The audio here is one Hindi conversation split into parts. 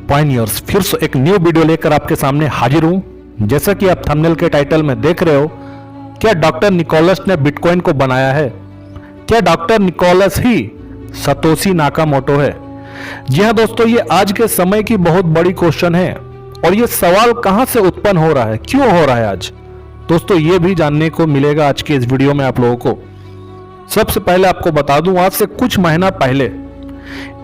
पायनियर्स फिर से एक न्यू वीडियो लेकर आपके सामने हाजिर हूं। जैसा कि आप थंबनेल के टाइटल में देख रहे हो, क्या डॉक्टर निकोलस ने बिटकॉइन को बनाया है? क्या डॉक्टर निकोलस ही सतोशी नाकामोटो है? जी हां दोस्तों, ये आज के समय की बहुत बड़ी क्वेश्चन है और ये सवाल कहां से उत्पन्न हो रहा है, क्यों हो रहा है आज दोस्तों, ये भी जानने को मिलेगा आज के इस वीडियो में आप लोगों को। सबसे पहले आपको बता दूं, आज से कुछ महीना पहले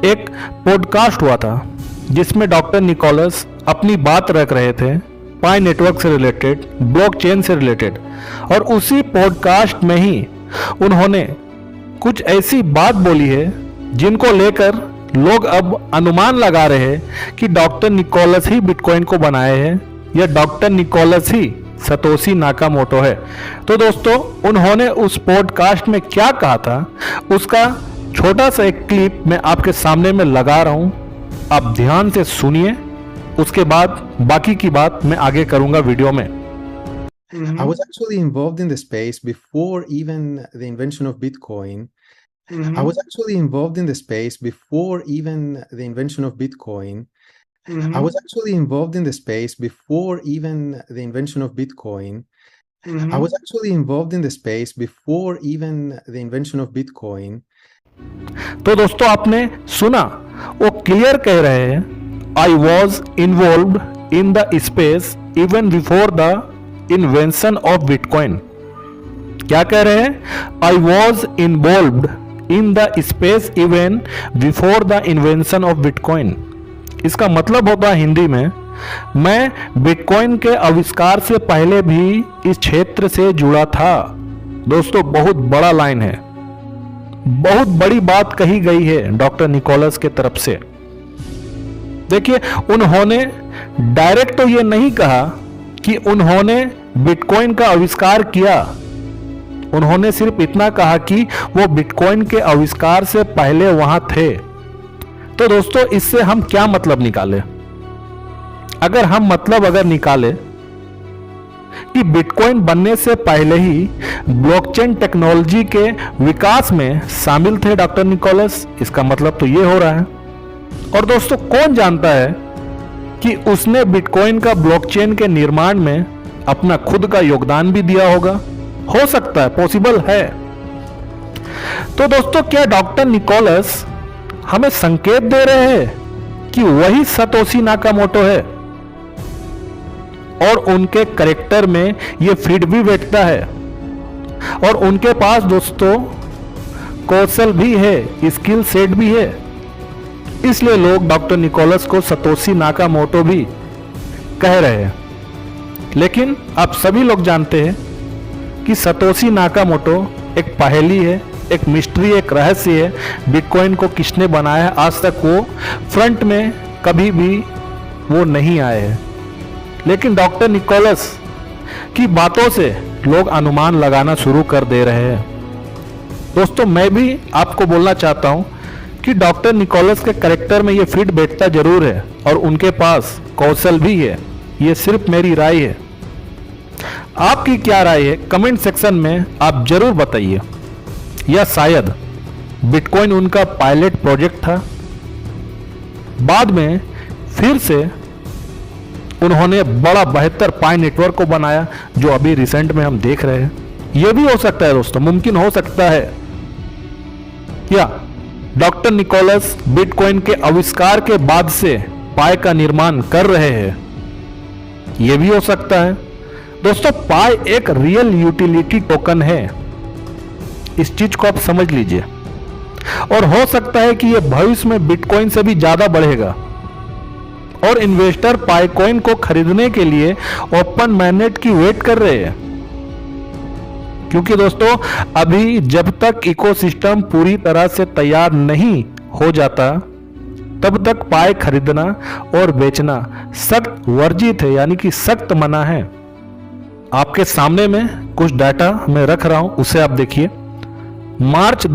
एक पॉडकास्ट हुआ था जिसमें डॉक्टर निकोलस अपनी बात रख रहे थे पाई नेटवर्क से रिलेटेड, ब्लॉकचेन से रिलेटेड, और उसी पॉडकास्ट में ही उन्होंने कुछ ऐसी बात बोली है जिनको लेकर लोग अब अनुमान लगा रहे हैं कि डॉक्टर निकोलस ही बिटकॉइन को बनाए हैं या डॉक्टर निकोलस ही सतोशी नाकामोटो है। तो दोस्तों, उन्होंने उस पॉडकास्ट में क्या कहा था उसका छोटा सा एक क्लिप मैं आपके सामने में लगा रहा हूं, आप ध्यान से सुनिए, उसके बाद बाकी की बात मैं आगे करूंगा वीडियो में। I was actually involved in the space before even the invention of Bitcoin. I was actually involved in the space before even the invention of Bitcoin. I was actually involved in the space before even the invention of Bitcoin. I was actually involved in the space before even the invention of Bitcoin. तो दोस्तों, आपने सुना, वो क्लियर कह रहे हैं, I was involve in the space even before the invention of bitcoin. क्या कह रहे हैं? I was involve in the space even before the invention of bitcoin. इसका मतलब होता है हिंदी में, मैं बिटकॉइन के आविष्कार से पहले भी इस क्षेत्र से जुड़ा था। दोस्तों, बहुत बड़ा लाइन है, बहुत बड़ी बात कही गई है डॉक्टर निकोलस के तरफ से। देखिए, उन्होंने डायरेक्ट तो ये नहीं कहा कि उन्होंने बिटकॉइन का आविष्कार किया, उन्होंने सिर्फ इतना कहा कि वो बिटकॉइन के आविष्कार से पहले वहां थे। तो दोस्तों, इससे हम क्या मतलब निकाले? अगर निकाले कि बिटकॉइन बनने से पहले ही ब्लॉकचेन टेक्नोलॉजी के विकास में शामिल थे डॉक्टर निकोलस, इसका मतलब तो ये हो रहा है। और दोस्तों, कौन जानता है कि उसने बिटकॉइन का ब्लॉकचेन के निर्माण में अपना खुद का योगदान भी दिया होगा? हो सकता है, पॉसिबल है। तो दोस्तों, क्या डॉक्टर निकोलस हमें संकेत दे रहे हैं कि वही सतोशी नाकामोटो है और उनके कैरेक्टर में ये फिट भी बैठता है और उनके पास दोस्तों कौशल भी है, स्किल सेट भी है, इसलिए लोग डॉक्टर निकोलस को सतोशी नाकामोटो भी कह रहे हैं। लेकिन आप सभी लोग जानते हैं कि सतोशी नाकामोटो एक पहेली है, एक मिस्ट्री, एक रहस्य है। बिटकॉइन को किसने बनाया है, आज तक वो फ्रंट में कभी भी वो नहीं आए हैं। लेकिन डॉक्टर निकोलस की बातों से लोग अनुमान लगाना शुरू कर दे रहे हैं। दोस्तों, मैं भी आपको बोलना चाहता हूं कि डॉक्टर निकोलस के कैरेक्टर में ये फिट बैठता जरूर है और उनके पास कौशल भी है। ये सिर्फ मेरी राय है, आपकी क्या राय है कमेंट सेक्शन में आप जरूर बताइए। या शायद बिटकॉइन उनका पायलट प्रोजेक्ट था, बाद में फिर से उन्होंने बड़ा बेहतर पाई नेटवर्क को बनाया जो अभी रिसेंट में हम देख रहे हैं। यह भी हो सकता है दोस्तों, मुमकिन हो सकता है। या डॉक्टर निकोलस बिटकॉइन के आविष्कार के बाद से पाई का निर्माण कर रहे हैं, यह भी हो सकता है। दोस्तों, पाई एक रियल यूटिलिटी टोकन है, इस चीज को आप समझ लीजिए, और हो सकता है कि यह भविष्य में बिटकॉइन से भी ज्यादा बढ़ेगा और इन्वेस्टर पाईकॉइन को खरीदने के लिए ओपन mainnet की वेट कर रहे हैं। क्योंकि दोस्तों, अभी जब तक इकोसिस्टम पूरी तरह से तैयार नहीं हो जाता तब तक पाई खरीदना और बेचना सख्त वर्जित है, यानी कि सख्त मना है। आपके सामने में कुछ डाटा मैं रख रहा हूं, उसे आप देखिए। मार्च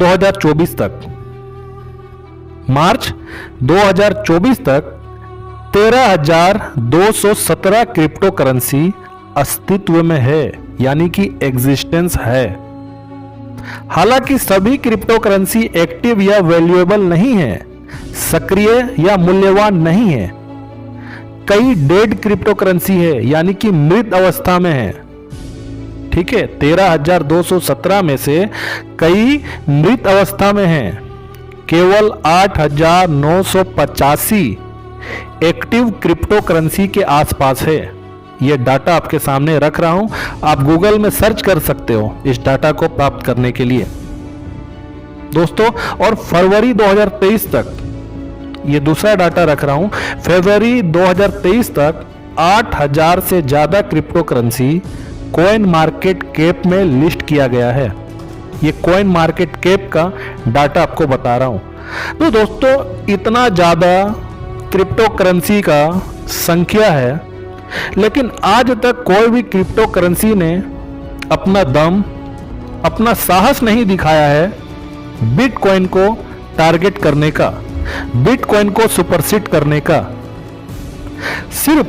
2024 तक 13,217 क्रिप्टो करेंसी अस्तित्व में है, यानी कि एग्जिस्टेंस है। हालांकि सभी क्रिप्टो करेंसी एक्टिव या वैल्यूएबल नहीं है, सक्रिय या मूल्यवान नहीं है। कई डेड क्रिप्टो करेंसी है, यानी कि मृत अवस्था में है। ठीक है, 13,217 में से कई मृत अवस्था में हैं। केवल 8,985 एक्टिव क्रिप्टो करेंसी के आसपास है। यह डाटा आपके सामने रख रहा हूं, आप गूगल में सर्च कर सकते हो इस डाटा को प्राप्त करने के लिए दोस्तों। और फरवरी 2023 तक, ये दूसरा डाटा रख रहा हूं, फरवरी 2023 तक 8,000 से ज्यादा crypto currency coin market cap में लिस्ट किया गया है। ये कॉइन मार्केट कैप का डाटा आपको बता रहा हूं। तो दोस्तों, इतना ज्यादा क्रिप्टो करेंसी का संख्या है, लेकिन आज तक कोई भी क्रिप्टो करेंसी ने अपना दम, अपना साहस नहीं दिखाया है बिटकॉइन को टारगेट करने का, बिटकॉइन को सुपरसीड करने का। सिर्फ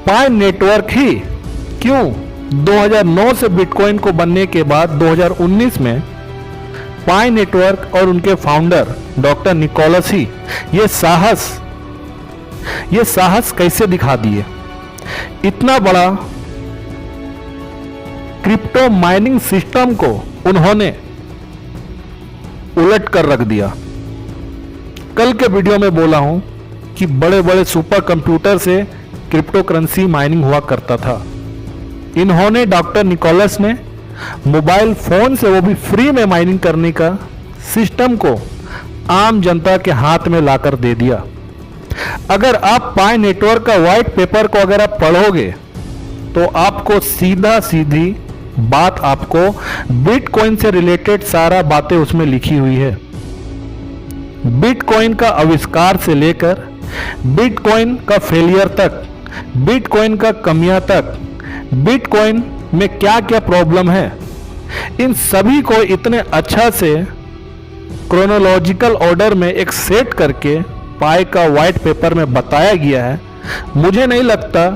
पाई नेटवर्क ही क्यों 2009 से बिटकॉइन को बनने के बाद 2019 में पाई नेटवर्क और उनके फाउंडर डॉक्टर निकोलस ही ये साहस कैसे दिखा दिए। इतना बड़ा क्रिप्टो माइनिंग सिस्टम को उन्होंने उलट कर रख दिया। कल के वीडियो में बोला हूं कि बड़े बड़े सुपर कंप्यूटर से क्रिप्टो करेंसी माइनिंग हुआ करता था। इन्होंने, डॉक्टर निकोलस ने मोबाइल फोन से, वो भी फ्री में माइनिंग करने का सिस्टम को आम जनता के हाथ में लाकर दे दिया। अगर आप पाई नेटवर्क का व्हाइट पेपर को अगर आप पढ़ोगे तो आपको सीधी बात, आपको बिटकॉइन से रिलेटेड सारा बातें उसमें लिखी हुई है। बिटकॉइन का आविष्कार से लेकर बिटकॉइन का फेलियर तक, बिटकॉइन का कमियां तक, बिटकॉइन में क्या क्या प्रॉब्लम है, इन सभी को इतने अच्छा से क्रोनोलॉजिकल ऑर्डर में एक सेट करके पाई का व्हाइट पेपर में बताया गया है। मुझे नहीं लगता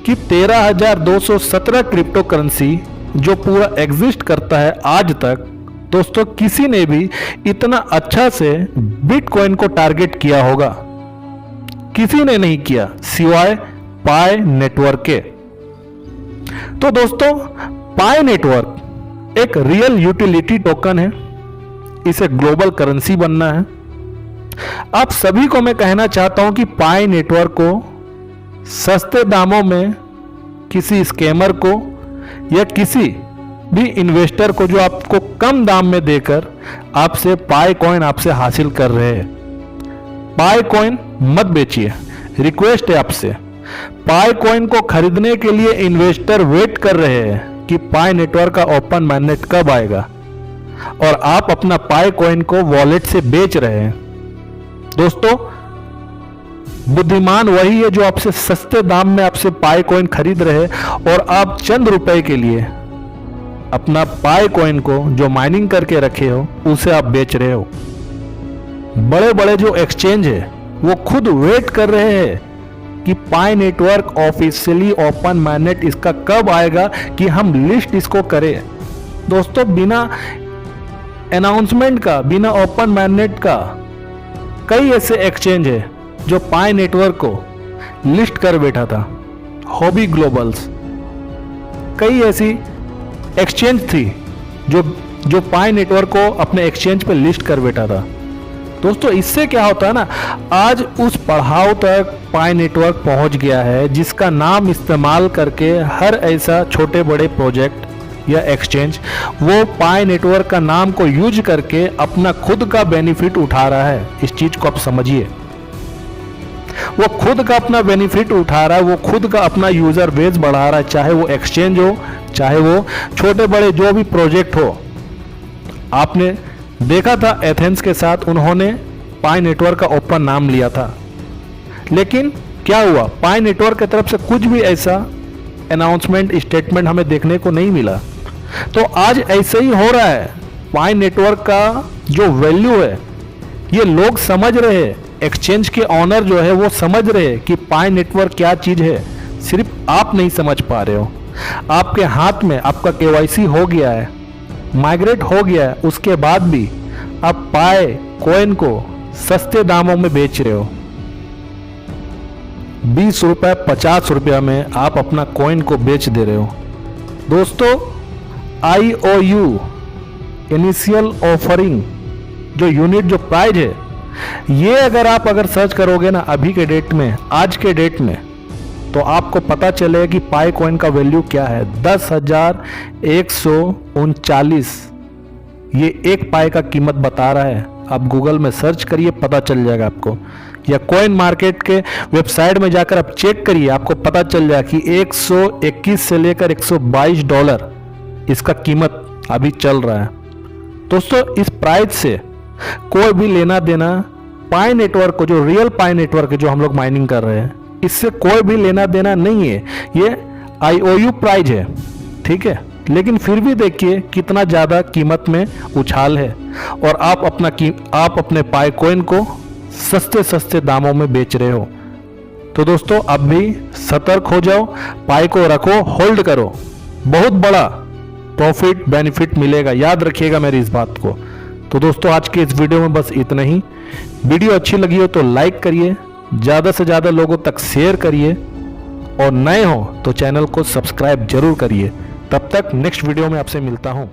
कि 13,217 क्रिप्टो करेंसी जो पूरा एग्जिस्ट करता है आज तक, दोस्तों, किसी ने भी इतना अच्छा से बिटकॉइन को टारगेट किया होगा। किसी ने नहीं किया सिवाय पाई नेटवर्क के। तो दोस्तों, पाई नेटवर्क एक रियल यूटिलिटी टोकन है, इसे ग्लोबल करेंसी बनना है। आप सभी को मैं कहना चाहता हूं कि पाई नेटवर्क को सस्ते दामों में किसी स्कैमर को या किसी भी इन्वेस्टर को जो आपको कम दाम में देकर आपसे पाई कॉइन आपसे हासिल कर रहे हैं, पाई कॉइन मत बेचिए। रिक्वेस्ट है आपसे, पाई कॉइन को खरीदने के लिए इन्वेस्टर वेट कर रहे हैं कि पाई नेटवर्क का ओपन mainnet कब आएगा, और आप अपना पाई कॉइन को वॉलेट से बेच रहे हैं। दोस्तों, बुद्धिमान वही है जो आपसे सस्ते दाम में आपसे पाई कॉइन खरीद रहे हैं और आप चंद रुपए के लिए अपना पाई कॉइन को जो माइनिंग करके रखे हो उसे आप बेच रहे हो। बड़े बड़े जो एक्सचेंज है वो खुद वेट कर रहे हैं कि पाई नेटवर्क ऑफिशियली ओपन mainnet इसका कब आएगा कि हम लिस्ट इसको करें। दोस्तों, बिना अनाउंसमेंट का, बिना ओपन mainnet का कई ऐसे एक्सचेंज है जो पाई नेटवर्क को लिस्ट कर बैठा था। हॉबी ग्लोबल्स, कई ऐसी एक्सचेंज थी जो पाई नेटवर्क को अपने एक्सचेंज पे लिस्ट कर बैठा था। दोस्तों, इससे क्या होता है ना, आज उस पड़ाव तक पाई नेटवर्क पहुंच गया है जिसका नाम इस्तेमाल करके हर ऐसा छोटे बड़े प्रोजेक्ट या एक्सचेंज वो पाई नेटवर्क का नाम को यूज करके अपना खुद का बेनिफिट उठा रहा है। इस चीज को आप समझिए, वो खुद का अपना बेनिफिट उठा रहा है, वो खुद का अपना यूजर बेस बढ़ा रहा है, चाहे वो एक्सचेंज हो, चाहे वो छोटे बड़े जो भी प्रोजेक्ट हो। आपने देखा था एथेंस के साथ उन्होंने पाई नेटवर्क का ओपन नाम लिया था, लेकिन क्या हुआ, पाई नेटवर्क की तरफ से कुछ भी ऐसा अनाउंसमेंट, स्टेटमेंट हमें देखने को नहीं मिला। तो आज ऐसे ही हो रहा है। पाई नेटवर्क का जो वैल्यू है ये लोग समझ रहे हैं, एक्सचेंज के ऑनर जो है वो समझ रहे हैं कि पाई नेटवर्क क्या चीज है। सिर्फ आप नहीं समझ पा रहे हो, आपके हाथ में आपका KYC हो गया है, माइग्रेट हो गया है, उसके बाद भी आप पाई कॉइन को सस्ते दामों में बेच रहे हो। 20 रुपये 50 रुपया में आप अपना कॉइन को बेच दे रहे हो। दोस्तों IOU इनिशियल ऑफरिंग जो यूनिट जो प्राइस है, ये अगर सर्च करोगे ना अभी के डेट में, आज के डेट में, तो आपको पता चलेगा कि पाई कॉइन का वैल्यू क्या है। 10,139 ये एक पाई का कीमत बता रहा है। आप गूगल में सर्च करिए, पता चल जाएगा आपको, या कॉइन मार्केट के वेबसाइट में जाकर आप चेक करिए, आपको पता चल जाएगा कि 121 से लेकर $122 इसका कीमत अभी चल रहा है। दोस्तों इस प्राइस से कोई भी लेना देना पाई नेटवर्क को, जो रियल पाई नेटवर्क है जो हम लोग माइनिंग कर रहे हैं, इससे कोई भी लेना देना नहीं है। ये IOU प्राइस है, ठीक है, लेकिन फिर भी देखिए कितना ज़्यादा कीमत में उछाल है और आप अपने पाई कॉइन को सस्ते सस्ते दामों में बेच रहे हो। तो दोस्तों अब भी सतर्क हो जाओ, पाई को रखो, होल्ड करो, बहुत बड़ा प्रॉफिट बेनिफिट मिलेगा, याद रखिएगा मेरी इस बात को। तो दोस्तों आज के इस वीडियो में बस इतना ही। वीडियो अच्छी लगी हो तो लाइक करिए, ज़्यादा से ज़्यादा लोगों तक शेयर करिए, और नए हो तो चैनल को सब्सक्राइब जरूर करिए। तब तक नेक्स्ट वीडियो में आपसे मिलता हूँ।